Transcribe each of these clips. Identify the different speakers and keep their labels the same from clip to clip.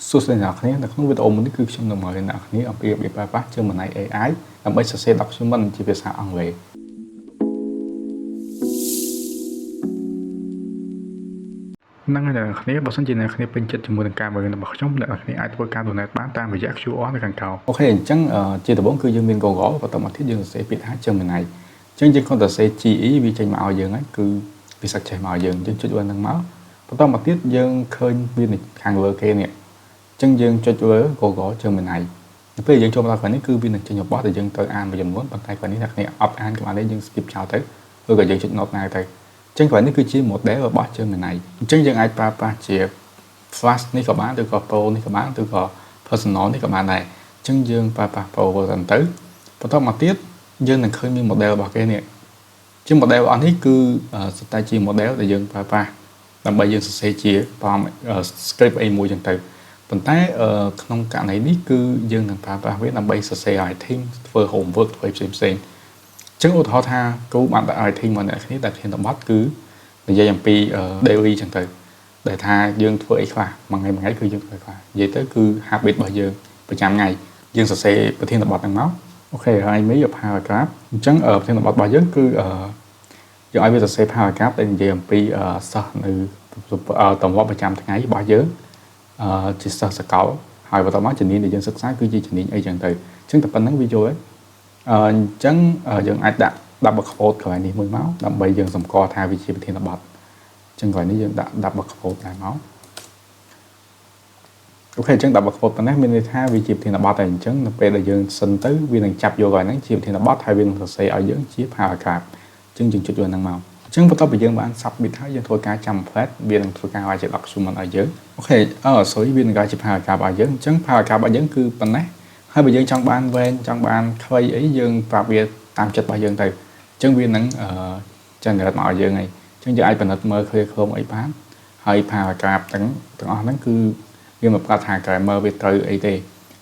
Speaker 1: សួស្តីអ្នកនរនៅក្នុងវីដេអូមួយនេះគឺខ្ញុំនឹងមករៀនអ្នកគ្នាអំពីរបៀបប្រើប្រាស់ជើងបណ្ណាញ AI ដើម្បីសរសេរ document ជាភាសាអង់គ្លេសនឹងអ្នកនរគ្នាបើសិនជាអ្នកនរគ្នាពេញចិត្តជាមួយនឹងការបង្រៀនរបស់ខ្ញុំអ្នកនរគ្នាអាចធ្វើការ donate បានតាមរយៈ QR នៅខាងក្រោមអូខេអញ្ចឹងជាដំបូងគឺយើងមាន Google បន្តមកទៀតយើងសរសេរពាក្យថាជើងបណ្ណាញអញ្ចឹងយើងគ្រាន់តែសរសេរ GE វាចេញមកឲ្យយើងហើយគឺវា suggest មកឲ្យយើងចុចលើហ្នឹងមកបន្តមកទៀតយើងឃើញវាខាងលើគេនេះចឹងយើងចុចលើ Google ជើងបណ្ណាញទៅពេលយើងចូលមកដល់ខាងនេះគឺវានឹងចេញរបស់ដែលយើងត្រូវអានមួយចំនួនប៉ុន្តែខាងនេះអ្នកគ្នាអត់អានក៏បានដែរយើង skip ចោលទៅឬក៏យើងចុច note ណាទៅចឹងខាងនេះគឺជា model របស់ជើងបណ្ណាញអញ្ចឹងយើងអាចប្រើប្រាស់ជា flash នេះក៏បានឬក៏ pro នេះក៏បានឬក៏ personal នេះក៏បានដែរអញ្ចឹងយើងប្រើប្រាស់ pro ទៅបន្តមកទៀតយើងនឹងឃើញមាន model របស់គេនេះជា model របស់នេះគឺសុទ្ធតែជា model ដែលយើងប្រើប្រាស់ដើម្បីយើងសរសេរជា script អីមួយចឹងទៅប៉ុន្តែក្នុងករណីនេះគឺយើងនឹងប្រើប្រាស់វាដើម្បីសរសេរឲ្យ team ធ្វើ homework ធ្វើផ្សេងៗអញ្ចឹងឧទាហរណ៍ថាគ្រូបានដាក់ឲ្យ team មកអ្នកគ្នាដែលធានបត់គឺនិយាយអំពី daily ចឹងទៅដែលថាយើងធ្វើអីខ្លះមួយថ្ងៃគឺយើងធ្វើខ្លះនិយាយទៅគឺ habit របស់យើងប្រចាំថ្ងៃយើងសរសេរប្រធានបទហ្នឹងមកអូខេហើយមេយក paragraph អញ្ចឹងប្រធានបទរបស់យើងគឺយើងឲ្យវាសរសេរ paragraph ដែលនិយាយអំពីសិស្សនៅទម្លាប់ប្រចាំថ្ងៃរបស់យើងជាសិស្សសកលហើយបន្តមកជំនាញដែលយើងសិក្សាគឺជាជំនាញអីចឹងទៅអញ្ចឹងតែប៉ុណ្្នឹងវាយល់ហើយអញ្ចឹងយើងអាចដាក់ double quote កន្លែងនេះមួយមកដើម្បីយើងសម្គាល់ថាវាជាប្រធានបទអញ្ចឹងកន្លែងនេះយើងដាក់ double quote ដែរមកអូខេអញ្ចឹង double quote ប៉ុណ្ណេះមានន័យថាវាជាប្រធានបទតែអញ្ចឹងនៅពេលដែលយើងសិនទៅវានឹងចាប់យកកន្លែងហ្នឹងជាប្រធានបទហើយវានឹងសរសេរឲ្យយើងជា paragraph អញ្ចឹងយើងចុចលើហ្នឹងមកអញ្ចឹងបន្ទាប់ពីយើងបាន submit ហើយយើងធ្វើការចាំ template វានឹងធ្វើការឲ្យជា document ឲ្យយើងអូខេsorry វានឹងឲ្យជា paragraph ឲ្យយើងអញ្ចឹង paragraph របស់យើងគឺប៉ុណ្ណេះហើយបើយើងចង់បានវែងចង់បានខ្លីអីយើងប្រាប់វាតាមចិត្តរបស់យើងទៅអញ្ចឹងវានឹងgenerate មកឲ្យយើងហើយអញ្ចឹងយើងអាចពិនិត្យមើល clear chrome អីបានហើយ paragraph ទាំងអស់ហ្នឹងគឺវាមិនប្រាប់ថា grammar វាត្រូវអីទេ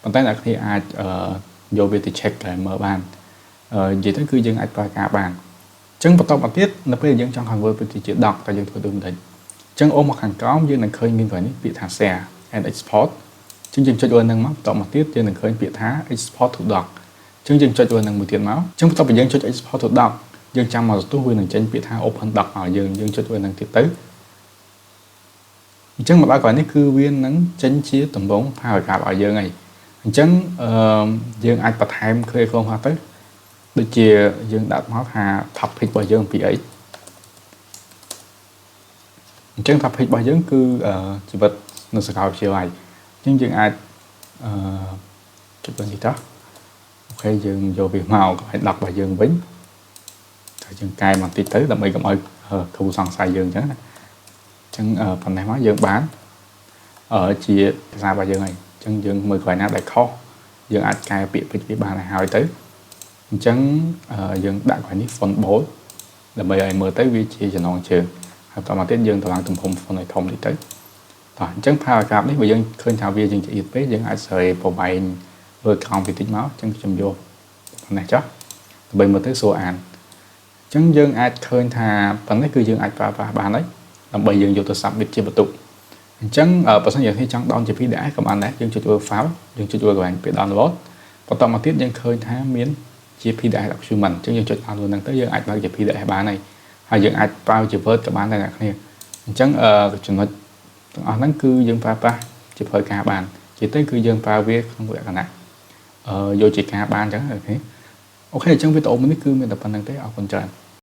Speaker 1: ប៉ុន្តែអ្នកគ្នាអាចយកវាទៅ check grammar បាននិយាយទៅគឺយើងអាចប្រើការបានអញ្ចឹងបន្តមកទៀតនៅពេលយើងចង់ convert ទៅជា doc តែយើងធ្វើដូចនេះអញ្ចឹងអូមកខាងក្រោមយើងនឹងឃើញមានកន្លែងនេះពាក្យថា share and export អញ្ចឹងយើងចុចលើហ្នឹងមកបន្តមកទៀតយើងនឹងឃើញពាក្យថា export to doc អញ្ចឹងយើងចុចលើហ្នឹងមួយទៀតមកអញ្ចឹងបន្ទាប់ពីយើងចុច export to doc យើងចាំមកទទួលវានឹងចេញពាក្យថា open doc ឲ្យយើងចុចលើហ្នឹងទៀតទៅអញ្ចឹងមកដល់កន្លែងនេះគឺវានឹងចេញជាទម្រង់ paragraph ឲ្យយើងហើយអញ្ចឹងយើងអាចបន្ថែម clear chrome មកទៅដូចជាយើងដាក់មកថា topic របស់យើងពីអីអញ្ចឹង topic របស់យើងគឺជីវិតនៅសាកលវិទ្យាល័យអញ្ចឹងយើងអាចចុចលើនេះតោះអូខេយើងយកវាមកកន្លែង doc របស់យើងវិញតែយើងកែបន្តិចទៅដើម្បីកុំឲ្យគ្រូសង្ស័យយើងអញ្ចឹងណាអញ្ចឹងប៉ុណ្ណេះមកយើងបានជាភាសារបស់យើងហើយអញ្ចឹងយើងមើលកន្លែងណាដែលខុសយើងអាចកែពាក្យពេចន៍វាបានហើយទៅអញ្ចឹងយើងដាក់កន្លែងនេះ font bold ដើម្បីឲ្យមើលទៅវាជាចំណងជើងហើយបន្តមកទៀតយើងតម្លើងទំហំ font ឲ្យធំតិចទៅតោះអញ្ចឹង paragraph នេះបើយើងឃើញថាវាយើងចៀតពេកយើងអាចសរសេរប្រវែងលើក្រោមបន្តិចមកអញ្ចឹងខ្ញុំយកប៉ុណ្ណេះចុះដើម្បីមើលទៅស្រួលអានអញ្ចឹងយើងអាចឃើញថាប៉ុណ្ណេះគឺយើងអាចប្រើប្រាស់បានហើយដើម្បីយើងយកទៅ submit ជាបន្ទុកអញ្ចឹងបើសិនជាអ្នកចង់ down ជា PDF ក៏បានដែរយើងចុចលើ file យើងចុចលើកន្លែងពាក្យ download បន្តមកទៀតយើងឃើញថាមានជា PDF document អញ្ចឹងយើងចុច download ហ្នឹងទៅយើងអាចបើកជា PDF បានហើយយើងអាចប្រើជា Word ក៏បានដែរអ្នកគ្នាអញ្ចឹងចំណុចទាំងអស់ហ្នឹងគឺយើងប្រើប្រាស់ជាផ្លូវការបានជាទៅគឺយើងប្រើវាក្នុងលក្ខណៈយកជាការបានអញ្ចឹងអូខេអញ្ចឹងវីដេអូមួយនេះគឺមានតែប៉ុណ្្នឹងទេអរគុណច្រើន